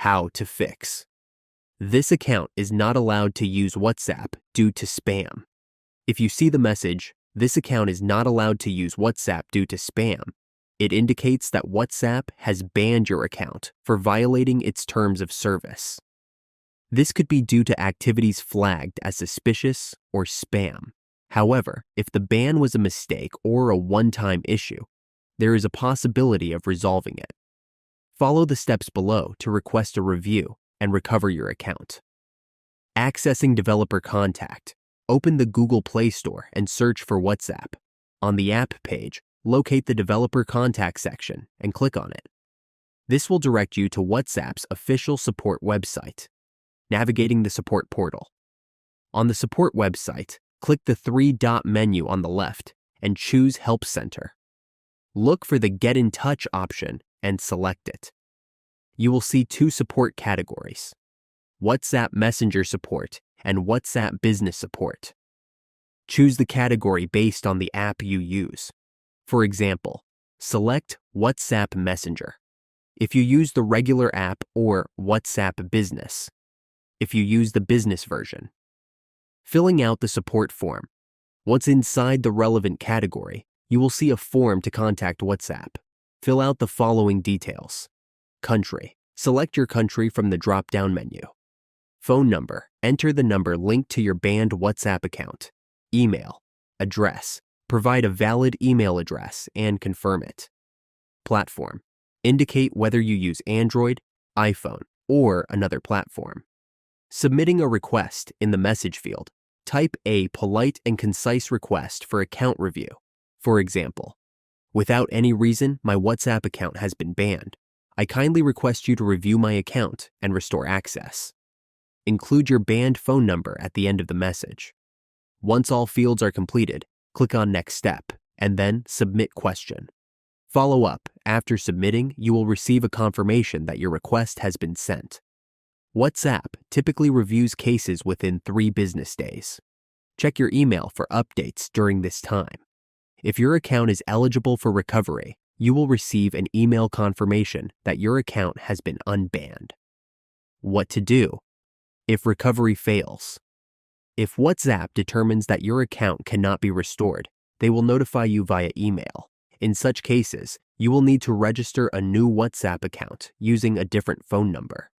How to fix. This account is not allowed to use WhatsApp due to spam. If you see the message, "This account is not allowed to use WhatsApp due to spam," it indicates that WhatsApp has banned your account for violating its terms of service. This could be due to activities flagged as suspicious or spam. However, if the ban was a mistake or a one-time issue, there is a possibility of resolving it. Follow the steps below to request a review and recover your account. Accessing developer contact. Open the Google Play Store and search for WhatsApp. On the app page, locate the developer contact section and click on it. This will direct you to WhatsApp's official support website. Navigating the support portal. On the support website, click the three-dot menu on the left and choose Help Center. Look for the Get in Touch option and select it. You will see two support categories: WhatsApp Messenger support and WhatsApp Business support. Choose the category based on the app you use. For example, select WhatsApp Messenger if you use the regular app, or WhatsApp Business if you use the business version. Filling out the support form. Once inside the relevant category, you will see a form to contact WhatsApp. Fill out the following details. Country. Select your country from the drop-down menu. Phone number. Enter the number linked to your banned WhatsApp account. Email. Address. Provide a valid email address and confirm it. Platform. Indicate whether you use Android, iPhone, or another platform. Submitting a request in the message field. Type a polite and concise request for account review. For example, "Without any reason, my WhatsApp account has been banned. I kindly request you to review my account and restore access." Include your banned phone number at the end of the message. Once all fields are completed, click on Next Step and then Submit Question. Follow up. After submitting, you will receive a confirmation that your request has been sent. WhatsApp typically reviews cases within 3 business days. Check your email for updates during this time. If your account is eligible for recovery, you will receive an email confirmation that your account has been unbanned. What to do if recovery fails. If WhatsApp determines that your account cannot be restored, they will notify you via email. In such cases, you will need to register a new WhatsApp account using a different phone number.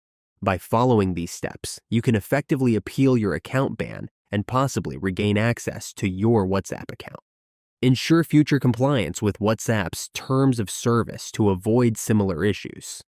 By following these steps, you can effectively appeal your account ban and possibly regain access to your WhatsApp account. Ensure future compliance with WhatsApp's terms of service to avoid similar issues.